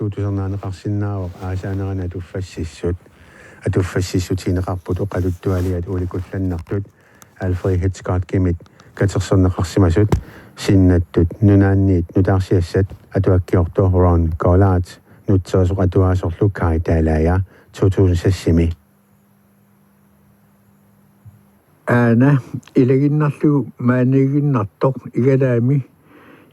suutusernaanеқарсиннаавоқ аасаанерана туффассиссут атуффассиссутинеқарпут оқалуттуалиат уликулланнартут Alfred Hitchcock гимит катерсернеқарсимасут синнаттут нунаанниит нутаарсиассат атуаккиорто Рон Голлард нутсерсоқатуаасорлу каитаалаая 2006-ми ана илагиннарлу маанигиннартоқ игалаами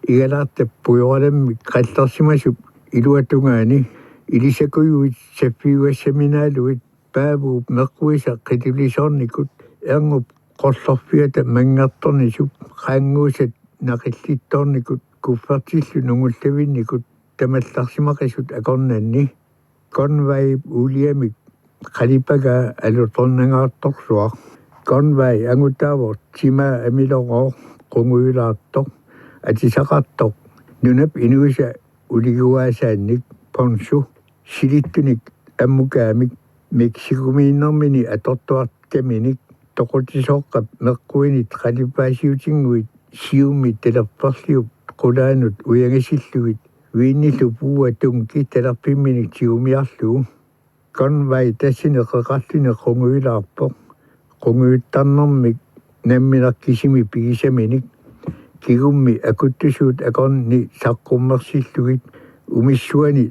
игалаартаппуйорамми қаллерсимасуп илуатунгаани илисакуйуит саффиуассаминаалуит паавууп меққуиса қитулисорникут эрнгуп qollorfiata mangartornisuk qaanguusat naqillittornikut kuffartillu nungulluvinnikut tamallarsimaqisut akornaanni Conway uliamik qalipaga alutornangaartorluaq Conway angutaavor tima amiloroo qunguilaartoq atisaqartoq nunap inuusa uliguaasaannik ponsu silittunik ammukaamik Mexico-miinnermini atortuartkaminik toqutisoqqap meqquinit qalipaasiutinguit siummi talerparliup qulaanut uyangasillugit viinnillu puuatunki talerpimminik siumiarlugu Conway tassineqeqarlune qunguilaarpoq qunguittarnermik namminarkisimi pigisaminik kigummi akuttusuut akorni saqqummersillugit umissuani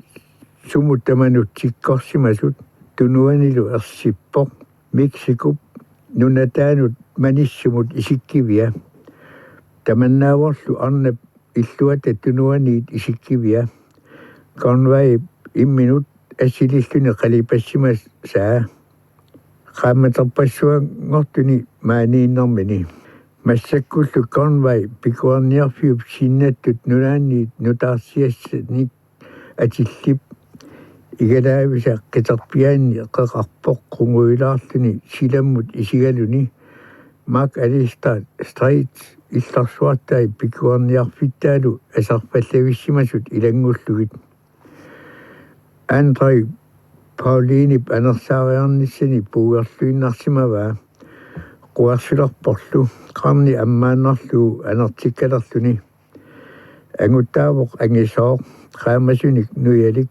sumut tamanut tikkorsimasut tunuanilu ersippoq Mexico nunataanut manissumut isikkivia tamannaavorlu arnap illuata tunuaniit isikkivia Conway imminut assililluni qalipassimas saa qaamaterpassuangortuni maaniinnermini massakkullu Conway pikuarniarfiup sinnattut nunaanniit nutaarsiassanik atillip igalaavisa qitarpiaanni qeqarpoq qunguilaarluni silammut isigaluni Mark Alistair Strait illarsuartai pikuarniarfittaalu asarpallavissimasut ilangullugit Andrei Paulinip anersaariarnissani puugerluinnarsimavaa quarsilerporlu qarni ammaannarlu anertikkalerluni anguttaavoq angisooq qaamasunik nuyalik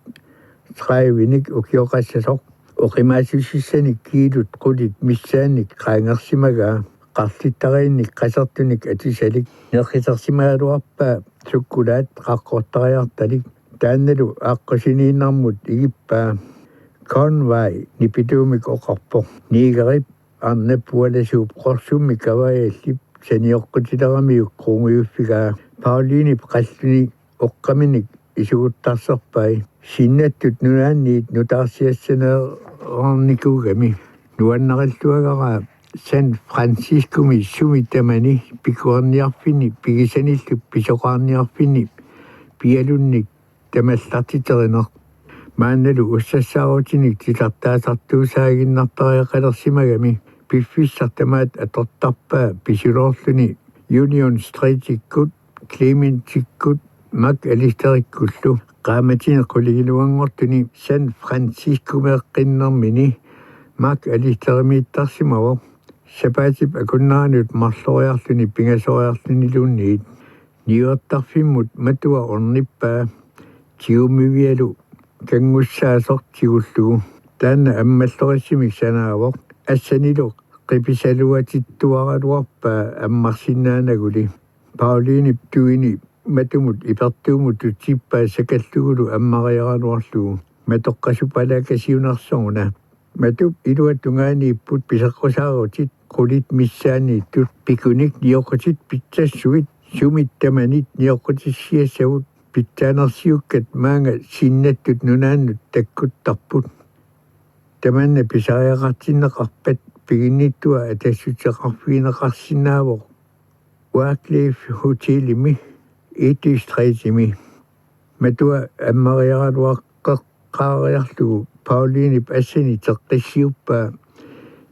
trævinik ukioqassasoq uqimaasussissanik kiilut qulit missaanik qaangersimagaa qarlittariinnik qasertunik atisalik neqqisersimaaluarpaa sukkulaat qaqqortariartalik taannalu aaqqusiniinnarmut igippaa Conway nipituumik oqarpoq niigerip arnappualasuup qorsummi kavayallip sanioqqutileramiuk qunguiuffigaa Paulinip qalluni oqqaminik isuguttarserpai sinnattut nunaanniit nutaarsiassaneernikugami nuannaqalluagaraa San Franciscomi sumittamani pikuarniarfini pigisanillup pisoqaarniarfini pialunnik tamallartiteriner maannalu ussassaaruutinik tilartaasartuusaaginnartariaqalersimagami piffissartamaat atortarpaa pisuloorluni Union Streetikkut Clementikkut Mark Alistairikkullu qaamatine quligiluangortuni San Francisco meqqinnermini Mark Alistairimiittarsimawo sapaatip akunnaanut marloriarluni pingasoriarluni lunniit niuattarfimmut matua ornippaa tiumivialu kangussaasortigullugu taanna ammallorissimik sanaavoq assanilu qipisaluatittuaraluarpaa ammarsinnaanaguli Paulinip tuini matumut ipertuumutut sippaa sakallugulu ammariaraluarlugu matoqqasupalakasiunarsoruna matup iluatungaaniipput piseqqusaarutit qulit missaaniittut pikunik nioqutit pitsassugit sumittamanit nioqutissiassavut pittaanersiukkat maanga sinnattut nunaannut takkuttarput tamanna pisariaqartinneqarpat piginnittua atassutseqarfiineqarsinnaavoq Wycliffe Hotelimi Streetimi matua ammariaraluaqqaariarlugu Paulinip assani teqqissiuppaa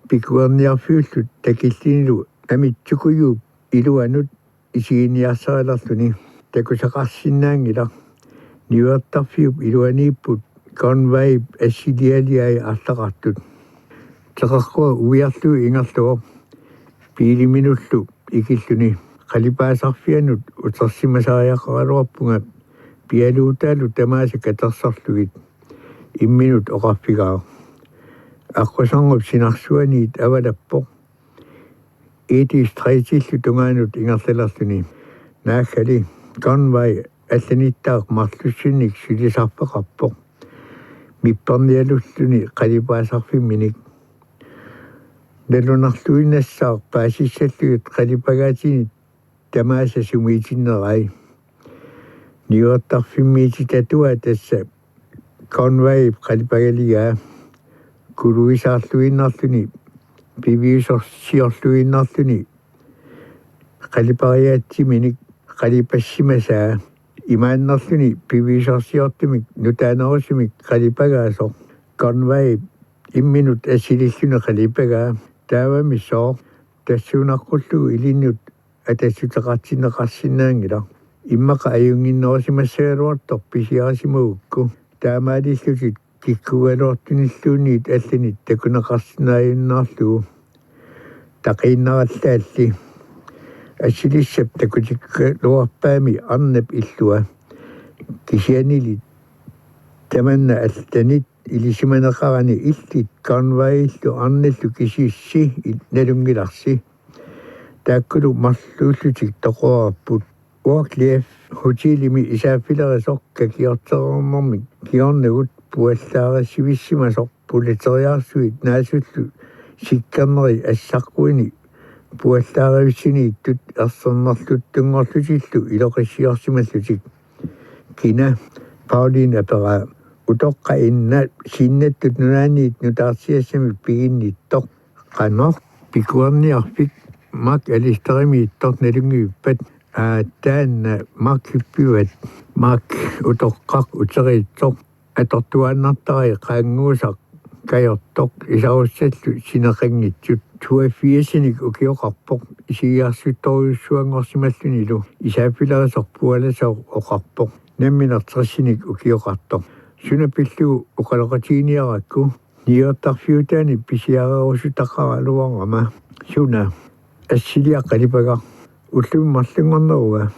pikuarniarfiullut takillinilu amittukuyuup iluanut isiiniarsarilerluni takusaqarsinnaangila niuartarfiup iluaniipput Conway assilialiai арлақартут теқарқуа уиарлу ингерлуо пилиминуллу икиллуни қалипаасарфианут утерсимасариақаралуарпунга pialuutaalu tamaasa katarsarlugit imminut oqarfigaa аққусангуп синарсуаниит авалаппоқ итистрейтиллу тунгаанут ингерлалерлуни наахали конвай алланиттаақ марлуссуник сулисарпеқарпоқ мипперниалуллуни қалипаасарфимминик налунарлуиннассаақ паасиссаллугит қалипагаатини тамааса сумиитиннерай ниуаттарфиммиити татуа тасса конвай қалипагалигаа кулуисаарлуиннарлуни пивиусорсиорлуиннарлуни қалипариаатсиминик қалипассимасаа имааннарлуни пивиусорсиортумик нутаанерусумик қалипагаасо конвай имминут ассилиллуна қалипагаа таавамиссоо тассуунаққуллугу илиннут атассутеқартинеқарсинаангила иммақа аюнгиннерусимассагалуартор писиарасимагукку таамаалиллутит киккугалуартуниллуунниит алланит такунеқарсинааюннаарлугу тақииннараллаалли ассилиссап такутиккалуарпаами арнап иллуа кисианили таманна алланит илисиманеқарани иллит конваиллу арналлу кисиисси налунгиларси тааккулу марлууллутик тоқоарпут уаклиаф хотилими исааффилерисоқ какиортерернэрмик киорнагут пуаллаарассивиссимасоқ пулитериарсуит наасуллу сиккернери ассаққуини пуаллаарависсинииттут ерсернерлут тунгорлутиллу илоқиссиорсималлутик кина паулин апера утоққа инна синнаттут нунаанниит нутаарсиассамик пигинниттоқ қанор пикуарниарфик мак алистеримииттор налунгиуппат таанна мак хиппиуат мак утоққақ утериитсоқ атортуаннартари qaanguusaq kajortoq isaussаллу синеқангитсут туафиасиник укиоқарпоқ исигиарсутториуссуангорсималлунилу исааффилерисорпуаласоо оқарпоқ намминертерсиник укиоқартоқ сунапиллугу уқалоқатиниаракку ниортарфиутаани писиарерусутаққаралуарама суна ассилиаққалипага уллуммарлунгорнеруга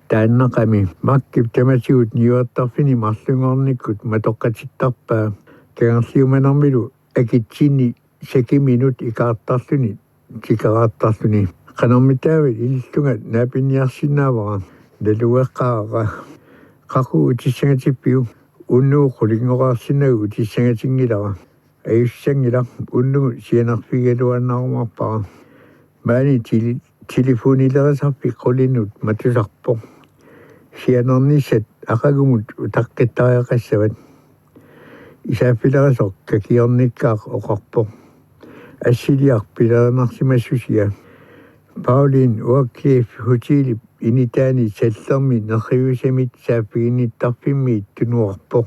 тааннақами маккип таматигут ниуаттарфини марлунгорниккут матоққатиттарпаа кагерлиуманермилу акитсини сакиминут икаартарлуни тикарааттарлуни канормитаавит иллунга наапинниарсинаавара налуэққаара қақу утиссангатиппиу уннуу қулингораарсинагу утиссангатингилара аюссангила уннугу сианерфигалуаннаарумарпара маани телефонилерисарпи qullinnut matusarpoq sianernisat aqagumut utaqqittariaqassavат isaaffilerisoq kakiornikkaaq oqarpoq assiliarpilernersimassусия Paulin uakliif hutiilip initaani sallermi nerriusamit saappiginnittarfimmiit tunuarpoq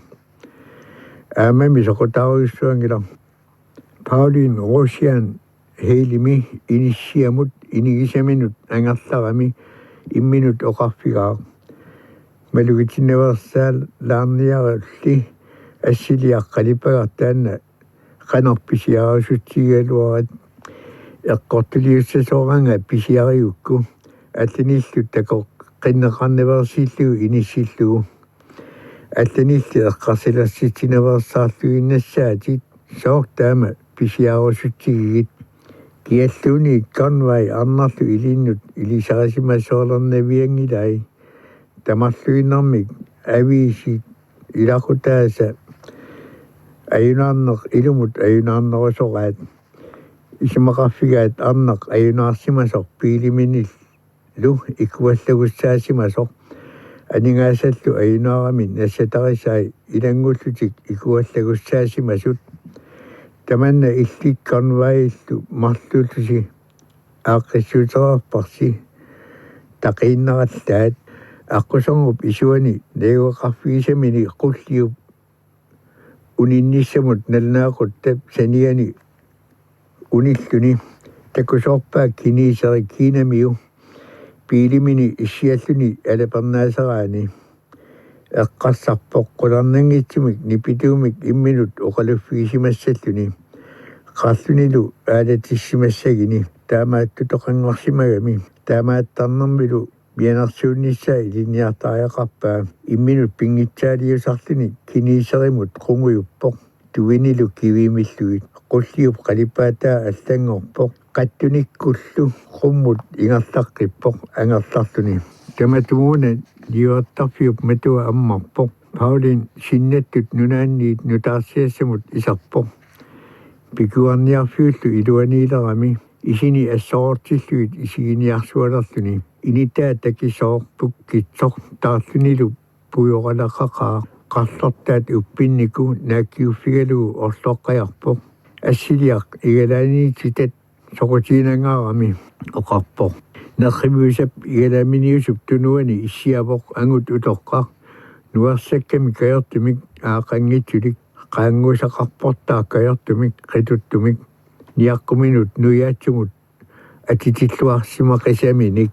aamami soqutariussuangila Paulin Russian heilimi inissiamut inigisaminut angerlarami imminut oqarfigaa malugitineversaal laarniarulli assiliaqqalipagartaanna qanerpisiarusuttigaluarat eqqortuliussasooraanga pisiariukku алланиллут тако qinneqarniversillugu inissillugu алланилли эққарсиласситиневерсаарлугиннассаатит соортаама писиарусутсигигит киаллуни конвай арнарлу илиннут илисарасимассоолернавиангилай тамарлуиннэрмик ависи илақутааса аюнаарнеқ илумут аюнаарнерусораат исмақарфигаат арнеқ аюнаарсимасор пилиминил лу икуаллагуссаасимасор анингаасаллу аюнаарамин нассатарисай илангуллутик икуаллагуссаасимасут таманна иллик конваиллу марлууллуси ааққиссуутераарпарси тақииннераллаат аққусонгуп исуани неуақарфигисамини қуллиуп унинниссамут налнаақуттап саниани униллуни такусоорпаа кинисери кинамиу пилимини иссиаллуни алапернаасараани эққарсарпоқ қуларнангитсумик нипитуумик имминут оқалуффигисимассаллуни қарлунилу аалатиссимассагини таамаатту тоқангорсимагами таамааттарнэрмилу mianarsuunnissa iliniartaajaqarpaa imminut pingitsaaliusarluni kiniiserimut qunguyuppoq tuinilu kiviimilluit qulliup qalipaataa allangorpoq qattunikkullu qummut ingerlaqqippoq angerlarluni tamatumuuna liuattarfiup matua ammarpoq Paulin sinnattut nunaanniit nutaarsiassamut isarpoq pikuarniarfiullu iluaniilerami isini assoortilluit isiginiarsualerluni initaa takisoorpuk kitsoq taarlunilu puyoralaqaqaa qarlortaat uppinniku naakkiuffigalugu orloqqajarpoq assiliaq igalaaniititat soqutiinangaarami oqarpoq nerrimuusap igalaaminiusup tunuani issiapoq angut utoqqaq nuarsakkami kajortumik aaqanngitsulik qaanguusaqarportaa kajortumik qituttumik niaqqminut nuyaatsugut atitilluarsimaqisaminik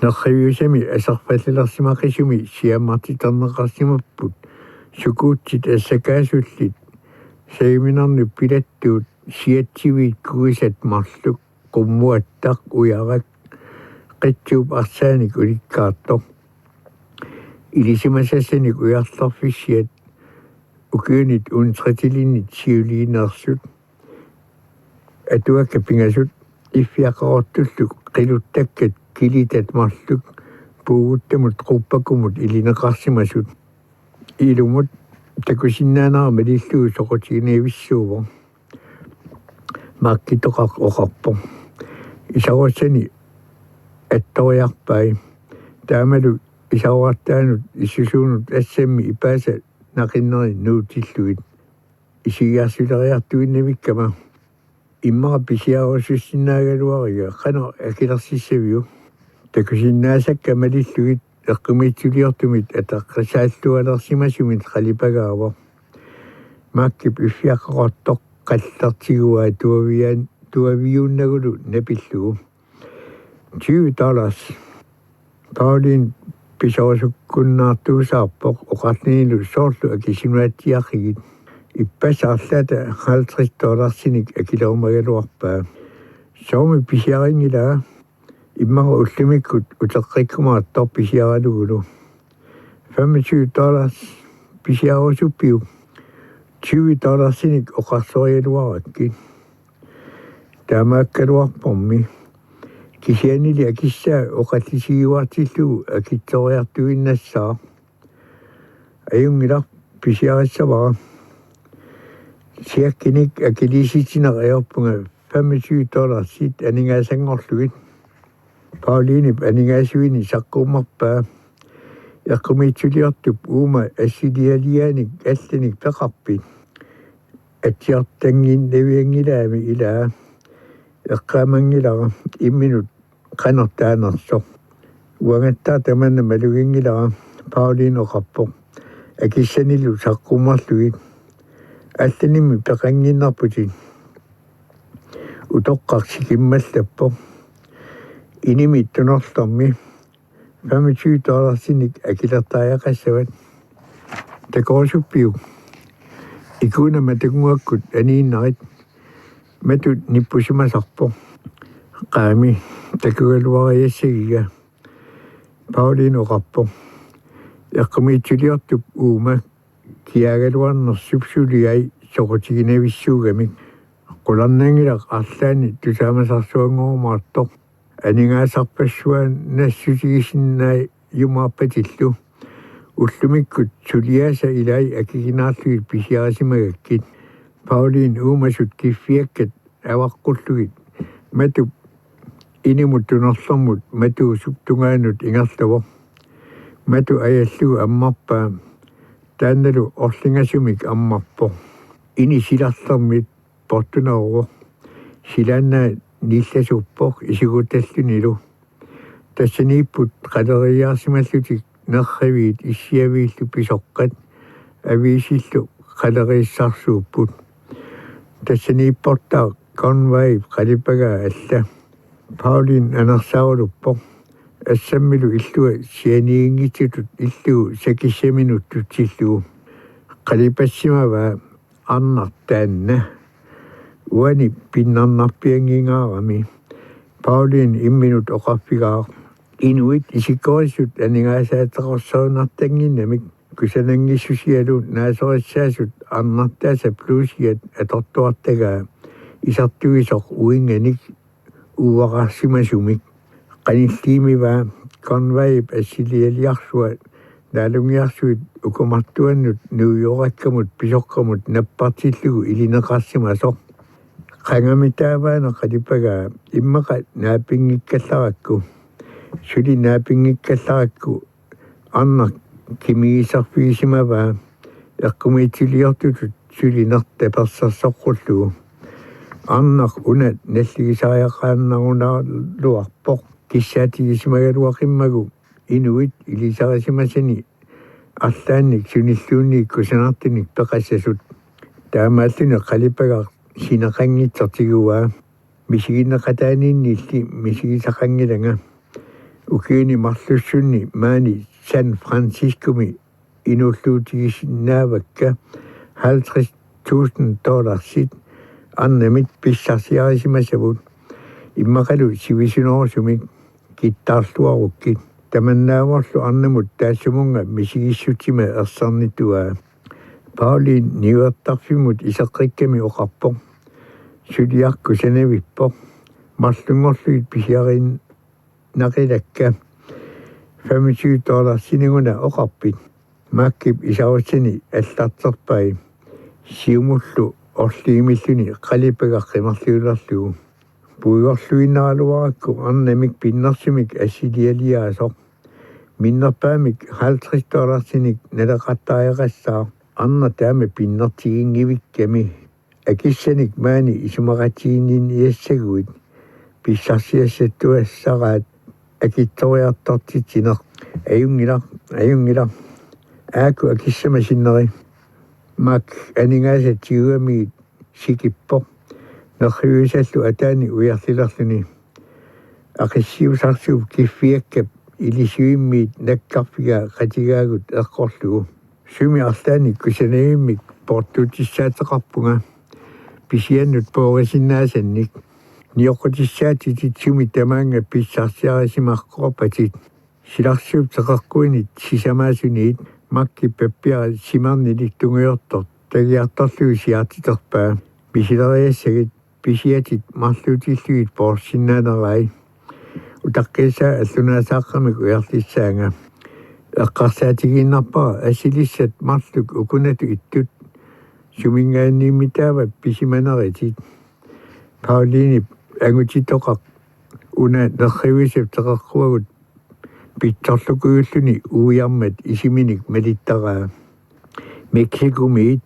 nerriviusami asarfallilersimaqisumi siammartiterneqarsimapput sukuutsit assakaasullit saiminarnu pilattuut siatsiviit kuisat marluk qummuattaq uyarak qitsuup arsaanik ulikkaartoq ilisimasassanik uyarlarfissiat ukiunit untratilinit siuliinersut atuakka pingasut iffiaqarortulluk qiluttakkat kilitat marluk puuguttamut quppakumut ilineqarsimasut ilumut takusinnaanarama lilluu soqutigineevissuuvo maakkitoqaq oqarpoq isaruassani attoriarpai taamalu isaruartaanut issusuunut assammi ipaasa naqinneri nuutilluit isigiarsuleriartuinnavikkama immara pisiarusussinnaagaluariga qano akilersissaviu takusinnaasakka malilluit eqqimitsuliortumit ataqqasaallualersimasumit qalipagaavo maakkip iffiaqaqortoq qallartigua tuaviunnagulu napillugu $20 Paulin pisawasukkunnaartuusaarpoq oqarlinilu soorlu akisinuatiaqigit ippasaarlata $50 akilerumagaluarpaa soomi pisiaringilaa immara ullimikkut uteqqikkumaattor pisiaralugulu $25 pisiarusuppiu $20 oqarsorialuarakki taamaakkaluarpormi kisianili akissaa oqallisigiuartillugu akittoriartuinnassaa ajungilar pisiarissavara siakkinik akilisitineqajorpunga $25 sit aningaasangorlugit Paulinip aningaasuini saqqummarpaa eqqimitsuliortup uuma assilialiaanik allanik peqarpit atsiartangin naviangilaami ilaa eqqaamangilara imminut qanertaanersoq uangattaa tamanna malugingilara Paulin oqarpoq akissanilu saqqummarlugit алланими пеқангиннарпутит утоққарсикиммаллаппо иними тунерларми $25 акилертааяқассават такорсуппиу икуна матагуаккут анииннарит матут ниппусимасарпо qaami takugaluariassagиga Paulin oqarpo eqqimiitsuliortup uuma kiagaluarnersup soqutiginevissuugamik qularnaangilaq arlaani tusaamasarsuangorumaartoq aningaasarpassuan nassutigisinnaai yumaarpatillu ullumikkut suliaasa ilai akiginaarlugit pisiarasimagakkit Paulin uumasut kiffiakkat avaqqullegit matup inimuttunerlermut matuusup tungaanut ingerlavo matu ajallugu ammarpaa taannalu orlingasumik ammarpo ini silarlermit portunaruvo silaannaa niillasuppoq isigutallunilu tassaniipput qaleriaarsimallutik nerraviit issiaviillu pisoqqat aviisillu qaleriissarsuupput tassaniipportaa Conway qalipagaa alla Paulin anersaaruluppoq assammilu illua sianiingitsutut illugu sakissaminuttutillugu qalipassimavaa arnartaanna uani pinnarnarpiangingaarami Pauliin imminut oqaffigaa inuit isikkorisut aningaasaateqorsoonartanginnamik kusanangissusialuut naasorissaasut arnartaasa pluusiat atortuartagaa isartugisoq uinganik uwaqarsimasumik qanilliimivaa konvaip assilialiarsua naalungiarsuit ukumartuannut nuuyorakkamut pisoqqamut nappartillugu ilineqarsimasoq qangamitaavaana qalipagaa immaqa naapinngikkallarakku suli naapinngikkallarakku arnak kimigisarfiisimavaa eqqumiitiliortutut sulinerta persarssoqqullugu arnaq unat nalligisaajaqaannarunaaluarpoq kissaatigisimaгаluақиммагу inuit ilisarisimasani арлаанник суниллуунниикку санартуник пеқассасут таамааллуне қалипагаа синеқангитсартигуаа мисигиннеқатааниинниилли мисигисақангиланга укиуни марлуссунни маани San Franciscoми инуллуутигисиннаавакка $50,000 сит аннамит писсарсиарисимасавут иммақалу сивисунерусумик киттаарлуаруккит таманнааварлу арнамут таассумунга мисигиссутима ерсарниттуаа Pauliin niuertarfimut isaqrikkami oqarpoq suliarku sanavippoq marlungorluit pisiarin naqilakka $25 sininguna oqarpit maakkip isaussani аллартарpai siumullu orliimilluni qalipagaqimarliulerlugu puigorluinnaruarakku arnamik pinnersumik assilialiaasoq minnerpaamik $50 sinik naleqattaajaqassaa arna taame pinnertigingivikkami akissanik maani isumaqatiinnin iassaguit pissarsiassattuassaraat akittoriartartitineq ajungila aaku akissamasineri mak aningaasatiguami sikippoq nerriuisallu ataani ujarlilerluni aqissiusarsuup kiffiakkap ilisuimmiit nakkarfiga qatigaagut eqqorlugu sumi arlaani kusanaimmik portuutissaateqarpunga pisiannut poorisinnaasанник niоqqutissaatitit sumi tamaanga pissarsiarisimarqorpatit silarsuup teqerquinit sisamaasuniit makki pappiara simarnilik tunguyortor tagiartorlugu siaatiterpaa misileriassagit pisiatit marluutilluit poorsinnaaneraai utaqqissaa allunaasaaqamik ujarlissaanga eqqarsaatiginnarpara asilissat marluk ukunatu ittut sumingaanniimmitaava pisimaneritit Pauliini angutitoqaq una nerrivisap teqerquagut pittorlukuulluni uuyarmat isiminik malittaraa Mexicomiit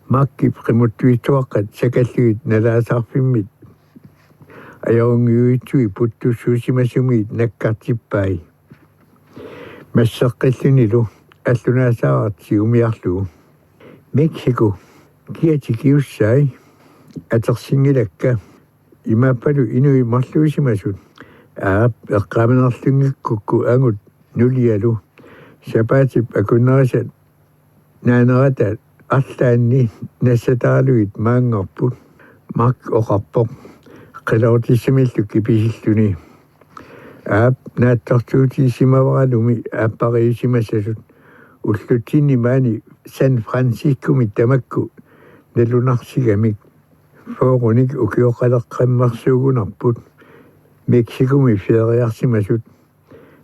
makkip qimuttuittuaqqat sakalluit nalaasaarfimmit ajorungiuitsui puttussuusimasumiit nakkartippai массеққиллунилу аллунаасааrat сиумиарлугу Мексико киатикиуссай атерсингилакка имааппалу инуи марлуисимасут эққаминерлунгиккукку ангут нулиалу сапаатип акуннерисат наанерата арлаанни нассатаалуит маангорпут мак оқарпоқ қилаутиссамиллу киписиллуни нааттартуутиисимаваралуми ааппариисимассасут уллутсинни маани San Franciscoми тамакку налунарсигамик фооруник укиоқалеққаммерсуугунарпут Мексикоми фериарсимасут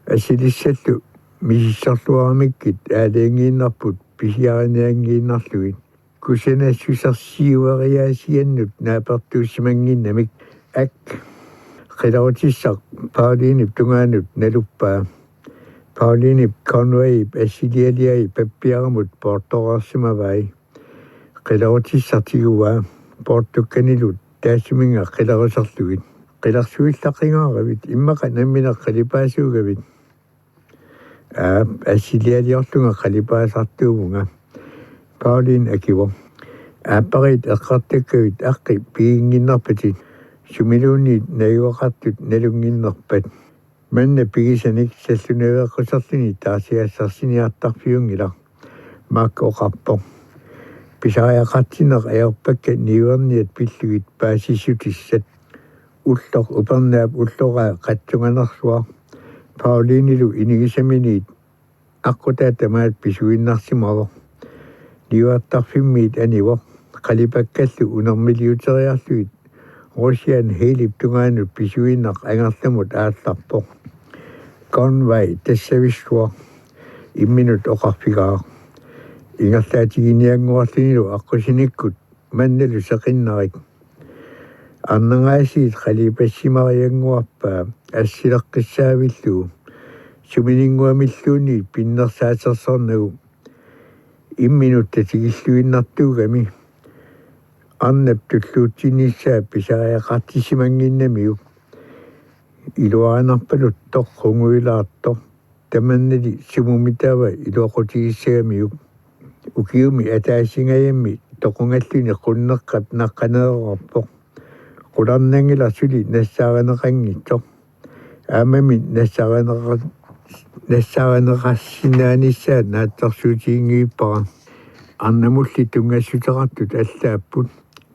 асилиссаллу мисиссарлуарамиккит аалеангииннарпут писиариниангииннарлугит кусанассусарсиуариаасианнут наапертууссимангиннамик ак qilautisaq Pauliinip tungaanut naluppa Pauliinip Conwayip assilialiai pappiaramut portorarsimavai qilautisartiguwa portukkanilut taassuminga qilarusarlugit qilarsuillaqingaarabit immaqa nammineq qalipaasuugavit assilialiorlunga qalipaasartuumunga Pauliin akivo aapparit eqqartakkavit aqqi piinginnarpatit sumiluuni nayuaqartut nalunginnerpat manna pigisanik sallunaveeqqusarluni taasiassarsiниартарфиунгила маакка оқарпоқ писариақартинеқ аярпакка ниуерниат пиллугит паасиссутиссат ullor upernaap ulloraa qatsunganersua Pauliinilu inigisaminiit аққутаатамаат писуиннарсимава ливааттарфиммиит анива қалипаккаллу унермилиутериарлуит Russian helip tungaanut pisuinaq angerlamut aallarpoq Conway tassavissua imminut oqarfigaa ingerlaatigiниангуарлунилу аққусиниккут манналу сеқиннарик арнангаасиит қалипассимариангуарпаа ассилеққиссаавиллу суминингуамиллуунни пиннерсаатерсорнагу имминут татигиллуиннартуугами аннап туллуутсиниссаа писариақартисимангиннамиу илуаанарпалут торхунгуилаарто таманнали сумумитава илуақутигиссагамиу укиуми атаасингаямми тоқунгаллуни қуннеққат наққанеерорпоқ қуларнангила сули нассааранеқангитсо аамами нассааранеқассинааниссаа наатторсуутиингииппара арнамулли тунгассутерартут аллааппут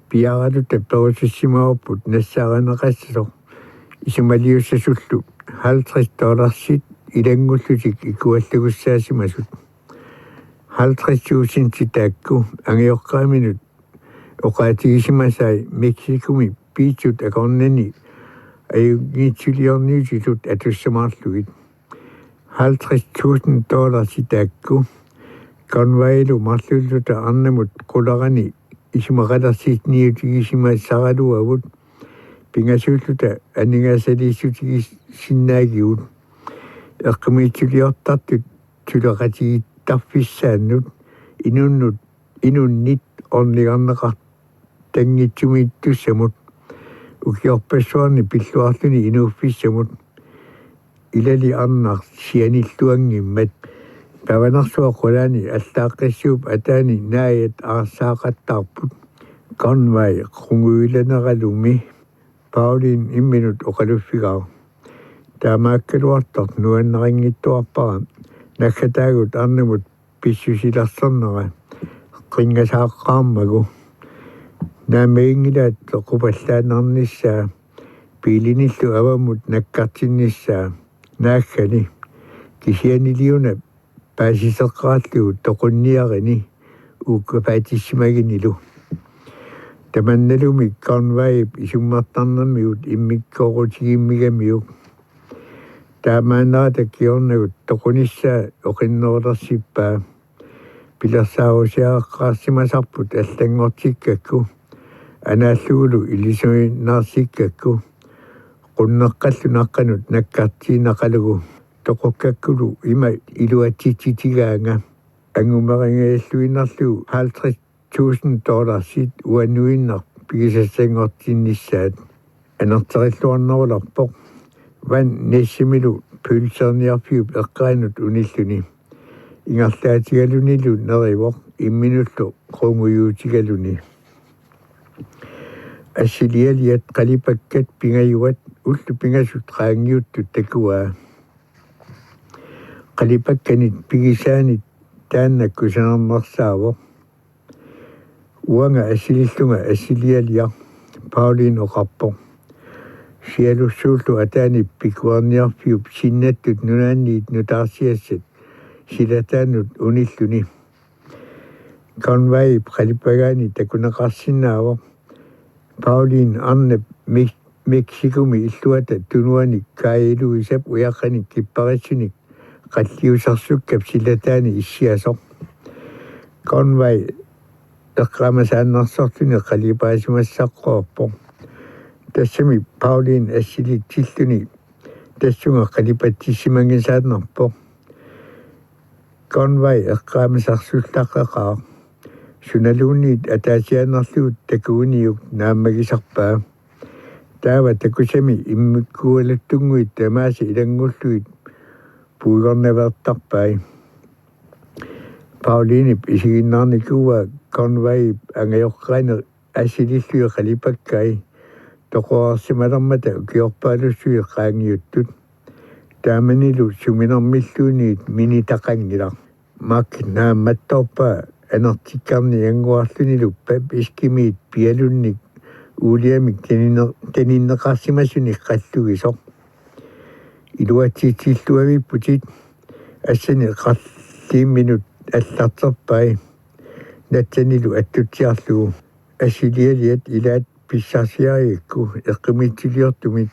пиаралу тапперусиссимааппут нассааранеқассо исумалиуссасуллу $50 илангуллутик икуаллагуссаасимасут $50,000 таакку ангиоққааминут оқаатигисимасай Мексикуми пичут акорнани аюгитсулиорниутилут атуссамаарлугит $50,000 таакку Conwaylу марлуллута арнамут қуларани исумақалерсиитниутигисимассаралуавут пингасууллута анигаасалииссутигис синнаагиут эққимиитсулиортартут тулеқатигиттарфиссааннут инуннит орнигарнеқар тангитсумииттуссамут укиорпассуарни пиллуарлуни инууффиссамут илали арнар сианиллуангиммат паванарсуа қулаани аллааққиссууп атаани нааят аарсаақаттаарпут Conway қунгуиланералуми Paulin имминут оқалуффигаа таамааккалуартарт нуаннерингиттуарпара наккатаагут арнамут писсусиларсернера қингасааққармагу наамеингилаат тоқупаллаанерниссаа пилиниллу авамут наккартинниссаа нааккани кисианилиуна паасисеққааллугу тоқунниарини уккапаатиссимагинилу таманналуми Conway исуммартарнаммиут иммиккоорутигиммигамиук таамаанаата киорнагут тоқуниссаа оқиннерулерсиппаа пилерсааусиааққарсимасарпут аллангортиккакку анааллугулу илисуиннаарсиккакку qunneqqallu naqqanut nakkartiinaqalugu toqokkakulu ima iluatititigaanga angumeringailluinarlu $50,000 sit uanuinnar pigisassangortinnissaat anerterilluarnerularpoq van nessimilu pylserniarfiup eqqaanut unilluni ingarlaatigalunilu nerivoq imminullu qunguyuutigaluni ассилиалиат қалипаккат пингаюат уллу пингасут qaangiuttut takuaa qalipakkanit pigisaanit тааннаккусанернерсаавоқ уанга ассилиллунга ассилиалиар Paulin оқарпоқ сиалуссууллу атаани пикуарниарфиуп синнаттут нунаанниит нутаарсиассат силатаанут униллуни Conway qalipagaani такунеқарсинаавоқ Paulin arnap Meksikumi illuata tunuanik kaailuisap uyaqqanik kipparitsunik qalliusarsukkap silataani issiasoq Conway eqqamasaannarsortuni qalipaasimassaqqoorpoq tassami Paulin assilit tilluni tassunga qalipattissimangisaatnerpoq Conway eqqamasarsullaqqaqaa sunaluunniit ataasianerluut takuuniuk naammagisarpaa taava takusami immikkualattunguit tamaasi ilangulluit puigornavertarpai Paulinip isiginnaarnikuua Conway angajoqqaane asilillui qalipakkai toqoarsimalermata ukiorpaalussui qaangiuttut taamanilu suminermilluuniit minitaqanngilaq mak naammattorpaa anertikkarni anguarlunilu pap iskimiit pialunnik uliamik teninneqarsimasuni qallugisoq iluatsiitsilluavipputit assani qalliimminut аллартэрпай натсанилу аттутсиарлугу ассилиалиат илаат писсарсиариикку эққимитсилиортумит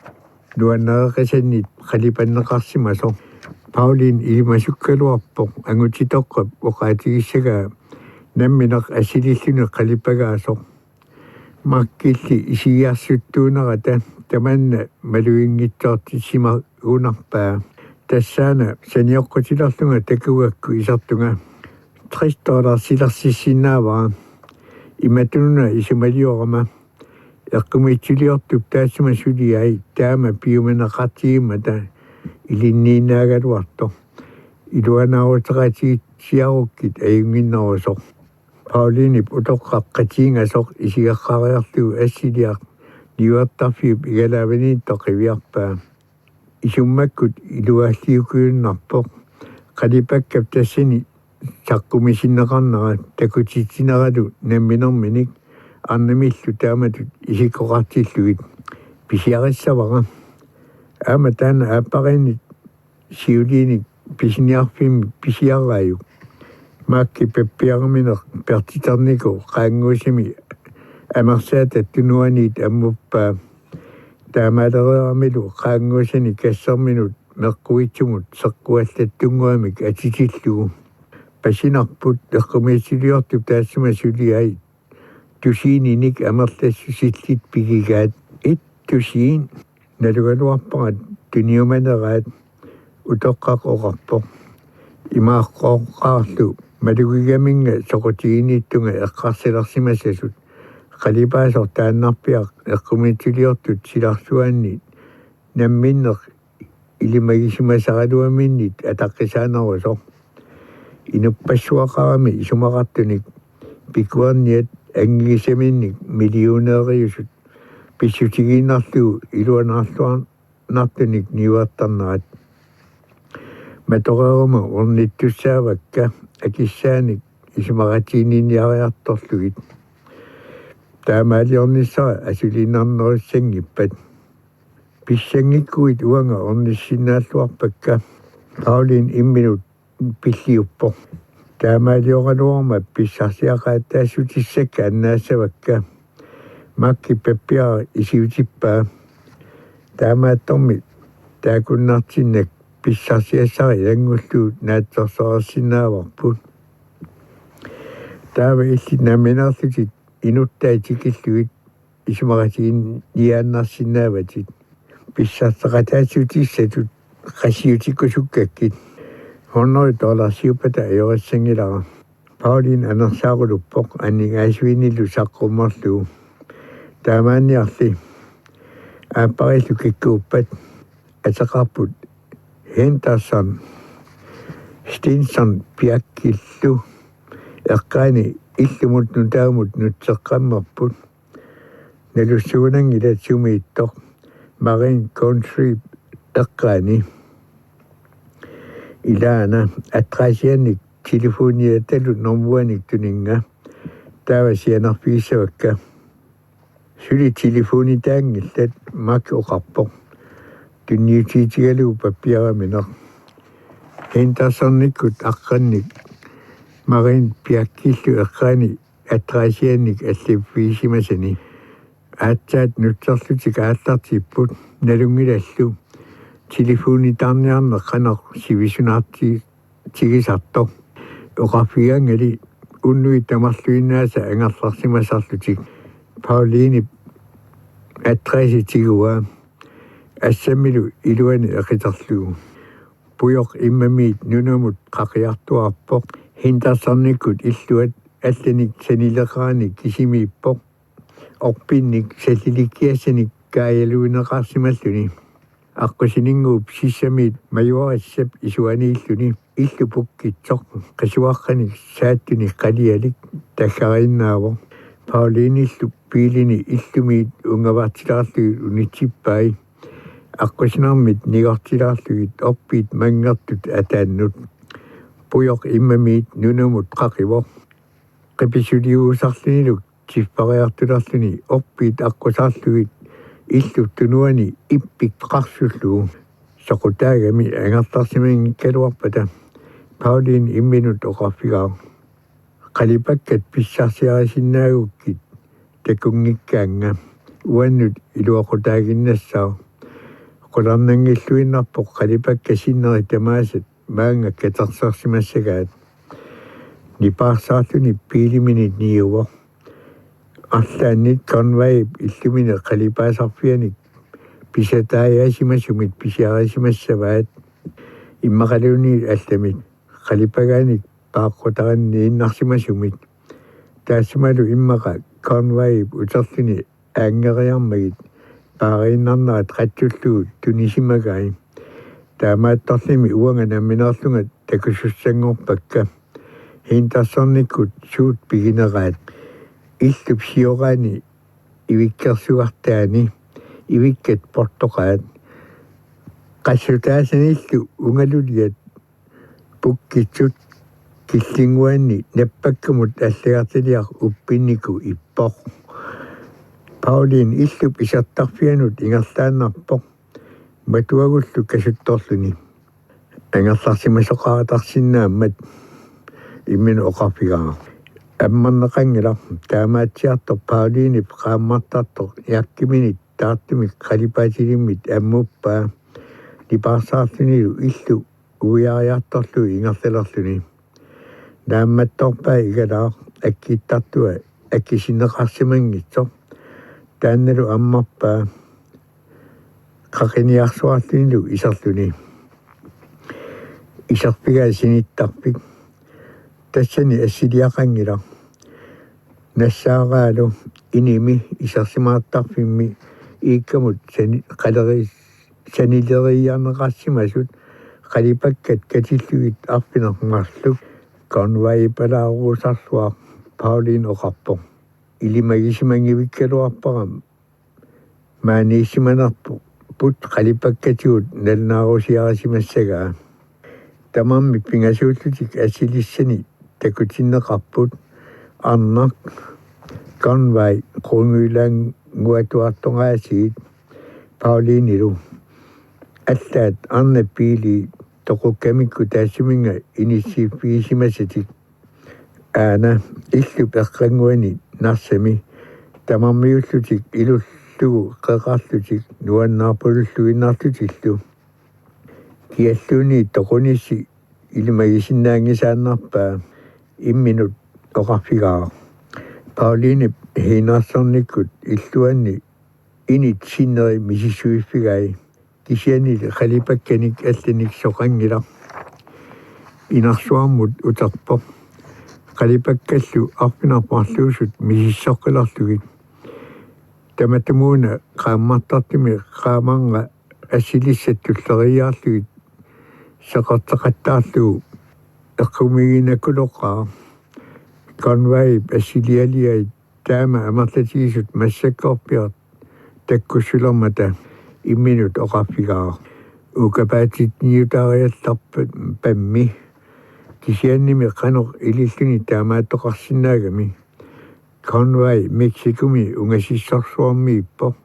нуаннеқасаннит қалипаннеқарсимасо Paulin илимасуккалуарпоқ ангутитоққап оқаатигиссагаа намминеқ ассилиллуне қалипагаасоқ маккилли исигиарсуттуунерата таманна малуингитсоортиссима уунарпаа тассаана саниоққутилерлунга такугакку исартунга $30 силарсиссиннааваа иматунуна исумалиорама эққумитсилиортуп таассама сулиай таама пиуманеқартигимата илинниинаагалуарто илуанаарутерати сиаруккит аюнгиннерусоқ Pauliinip утоққаққатиингасоқ исигаққариарлугу ассилиар ниуаттарфиуп игалаавани тоқивиарпаа исуммаккут илуааллиукуюннарпоқ қалипаккап тассани саққумисиннеқарнера такутитсинералу намминерминик арнамиллу тааматут исикоқартиллугит писиариссавара аама таана ааппаринит сиулиник писиниарфим писиарааю маакки пеппиарминер пертитарнику qaanguusimi амарсаата тунуанит аммуппаа таамаалериармилу qaanguusani кассерминут меққуитсумут сеққуаллаттунгуамик атитиллугу пасинарпут эққумиисилиортуп таассума сулиай тусиининик амерлассусиллит пигигаат тусиин налугалуарпарат туниуманераат утоққақоқарпоқ имааққооққаарлу малугигаминга соқутигиниттунга эққарсиларсимасасут қалипаасор тааннарпиақ эққумитсилиортут силарсуанни намминнеқ илимагисимасаралуаминнит атаққисаанерусоқ инуппассуақарами исумақартуник пикуарниат ангигисаминник миллионеериусут писсутигииннарлугу илуанаарлуарнартуник ниуаттарнерат маторерума орниттуссаавакка акиссааник исумаратиинниариарторлугит таамаалиорниссара асулинарнеруссангиппат писсангиккуит уанга орниссиннааллуарпакка Paulin имминут пиллиуппо таамаалиоралуарма писсарсиақааттаассутиссакка аннаассавакка макки пеппиара исиутиппаа таамаатторми таакуннартиннак писсарсиассари илангуллуут наатсорсоорсинааварпут таава илли наминерлутит инуттаатикиллуит исумаратигин ниааннарсинааватит писсарсақатаассутиссатут қассиутиккусуккаккит $100 сиупата аёрассангилара Paulin анерсаарулуппоқ аннигаасуиниллу саққуммерлугу таамаанниарли ааппариллу киккууппат атеқарпут Henderson Stinson пиаккиллу эққаани иллумут нутаамут нутсеққаммарпут налуссуунангила сумииттоқ Marine Country эққаани илаана атраасианик телефониаталу нормуаник тунинга таавасианарпигиссавакка сули телефони таангиллат мак оқарпоқ тунниутиитигалугу паппиараминеқ Hendersonниккут аққанник Marine пиаккиллу эққаани атраасианик аллиппигисимасани аатсаат нутсерлутик ааллартиппут налунгилаллу телефони тарниарне қанақ сивисунаарти тигисартоқ оқарфигангали уннуи тамарлуиннааса ангарларсимасарлутик Pauliini адреси тигуа ассамилу илуани эқитерлугу пуйоқ иммамиит нунумут қақиартуарпоқ Hendersonниккут иллуат алланик санилеқааник кисимииппоқ орпинник салиликкиассаник каалуинеқарсималлуни аққусинингууп сиссамиит маюарассап исуанииллуни иллупуккитсоқ қисуаққаник сааттуни қалиалик таккариннаавоқ Pauliinillu piilini illumit ungavартилаарлугит унитсиппай аққусинармит нигортилаарлугит орпит мангертут атааннут пуйоқ иммамиит нунумут қақивоқ қиписулиуусарлинилук тиффариартулерлүни орпит аққусаарлугит иллуттунуани иппик қарсуллуу соқутаагами ангерларсимингиккалуарпата Pauliin imminut oqarfigaa qalipakkat pissarsiarisinnaagukkit takungikkaanga uannut iluaqutaaginnassаа qularnangilluinnarpoq qalipakka sinneri tamaasat maanga katersersimassagaat nipaarsaarluni piiliminit niuvo арлааннит конвайп иллумине қалипаасарфианик писатааяасимасумит писиарисимассаваат иммақалуни алламит қалипагааник пааққутаранни иннарсимасумит таассималу иммақа конвайп утерлуни аангериармагит паарииннарнаат қатсуллугут тунисимагаи таамааттарлими уанга намминерлунга такусуссангорпакка хинтассарниккут суут пигинераат иллуп сиораани ивиккерсуартаани ивиккат портоқаат qassutaasaniillu ungalulliat pukkitsut killingуанни наппаккамут аллагартилиар уппиннику иппоқ Pauliin illup isartarfianut ingerlaannarpoq matuagullu kasuttorluni angерларсимасоқаратарсинааммат иммину оқарфигаа аммарнеқангила таамаатсиарто Pauliinip qaammartartoq иаккиминит таартумик қалипаатилиммит аммуппаа нипаарсаарлунилу иллу уяариарторлу ингерлалерлуни наамматторпаа игалаа аккиттартуа аккисинеқарсимангитсо таанналу аммарпаа қақиниарсуарлунилу исерлуни исерпигаа синиттарпик тассани ассилиақангила нассаараалу иними исерсимааттарфимми ииккамут сани қалерис санилериарнеқарсимасут қалипаккат катиллугит арпинермарлук конвайпалаарусарлуа Pauliin оқарпо илимагисимангивиккалуарпарам maanissimанарпу пут қалипаккатиут налнаарусиарисимассагаа тамамми пингасууллутик асилиссани такутиннеқарпут арнақ конвай қунгуилаан гуатуартогаасиит Pauliinилу аллаат арна пили тоқуккамикку таассуминга иниссиффигисимасатик аана иллу перқангуани нарсами тамармиуллутик илуллугу қеқарлутик нуаннаарпулуллуиннаартутиллу киаллуни тоқунисси илимагисиннаангисааннарпаа имминут оқарфигаа Pauliinip хинаассарниккут иллуанни инит синнери мисиссуиффигай кисианили қалипакканик алланик соқангила инарсуармут утерпо қалипаккаллу арпинарпарлуусут мисиссоққиларлугит таматамууна qaammartartimi qaamanga ассилиссаттуллериаарлугит сеқартеқаттаарлугу эққумигинакулоққаа конвайп ассилиалиай таама амерлатигисут массаккорпиарт таккуссулермата имминут оқарфигаа укапаатит ниутаариалларпат памми кисианними қанеқ илиллуни таамааттоқарсинаагами конвай мексикуми унгасиссорсуарми иппо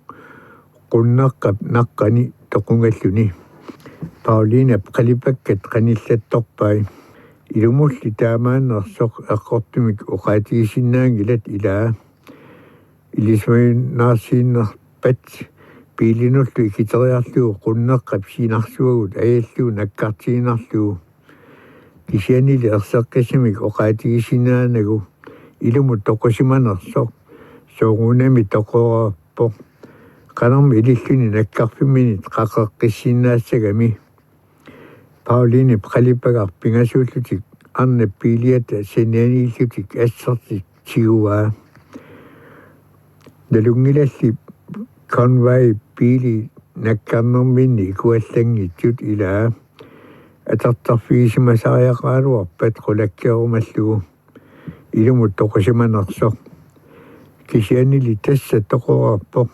qunnaqqap naqqani toqungalluni Pauliina qalipakkat qanillattorpai ilumulli taamaannersoq eqqortumik uqaatigisinnaangilat ilaa ilismainnaarsiinnerpat piilinullu ikiteriarlugu qunnaqqap siinarsuagut ajallugu nakkartiinarlugu kisianili erseqqasimik uqaatigisinnaanagu ilumut toqosimanersoq soongunami toqorappo qanermi ililluni nakkarfimminit qaqeqqissinaassagami Pauliinip qalipagaar pingasuullutik arna piiliata sanianiillutik assertik tiguaa nalungilalli convay piili nakkarnerminni ikuallangitjut ilaa atartarfiisimasariaqaaluarpat qulakkiarumallugu ilumut toqosimanersoq kisianili tassa toqorappo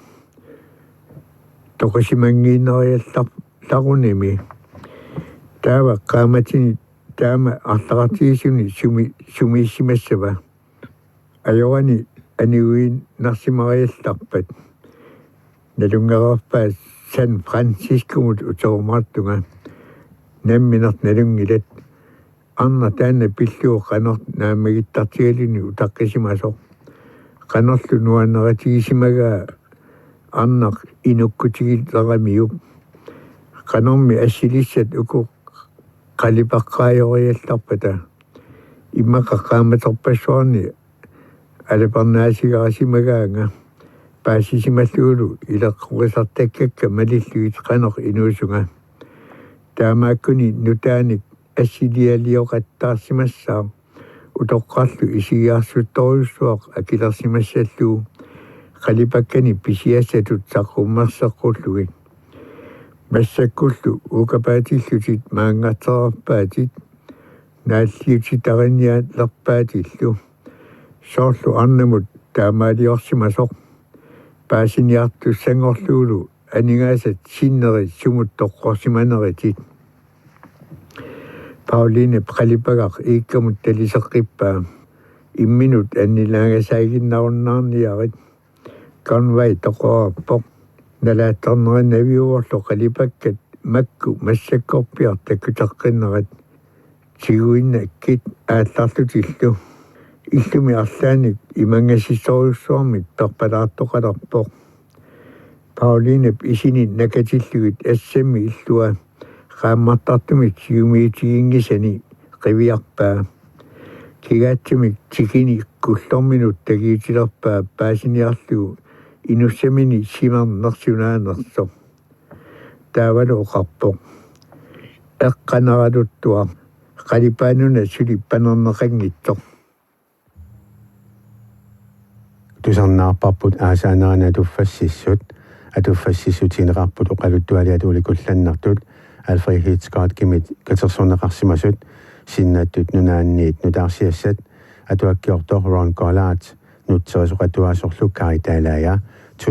toqosimangiineriallarunimi taava qaamatini taama арлaqartigisuni sumiissimassava ajorani Aniuin narsimariallarpat nalungerarpaa San Francisco utormartunga namminart nalungilat anna taanna pilluo qanort naamagittartigalini utaqqisimasoq qanorlu nuanneratiisimaga annaq inukkutigilleramiuk qanormi assilissat uku qalipaqqaajoriallarpata immaqaqqaamatorpassuarni алапернаасигарасимагаанга паасисималлуулу илеққуқисартаккакка малиллуит қанор инуусунга таамааккуни нутааник ассилиалиоқаттаарсимассаа утоққарлу исигиарсутторюссуақ акилерсимассаллуу қалипаккани писиассатут саққуммерсеққуллугит массаккуллу укапаатиллутит маангаартерарпаатит нааллиутитариниаат лерпаатиллу соорлу арнамут таамаалиорсимасоқ паасиниартуссангорлуулу анигаасат синнери сумут тоққорсиманеритит Pauline qalipagaq iikkamut talisеққиппаа имминут аннилаагасаагиннаруннаарниарит конвай тоқораппоқ налаатторнеринавиуорлу qalipakkat макку массаккорпиар таккутеққиннерат сигуиннаккит аалларлутиллу иллуми арлааник имангасиссориуссуармик перпалаартоқалерпоқ Pauline исини накатиллугит ассами иллуа qaammartartumik siumiitigiнгисани qiviarpaa kigaattumik tikini kullorminut tagiitilerpaa paasiniarlugu inussamini simarnersunaanersoq taavalu oqarpoq eqqanaraluttuaq qalipaanuna suli panerneqanngitsoq тусарнаарпарпут аасааnerana туффассиссут атуффассиссутинеқарпут оқалуттуалиат уликулланнартут Alfred Hitchcock kimit katersorneqarsimasut sinnattut nunaanniit nutaarsiassat atuakkiortor Ron Collard nutseresoqatuasorlu karitaalaya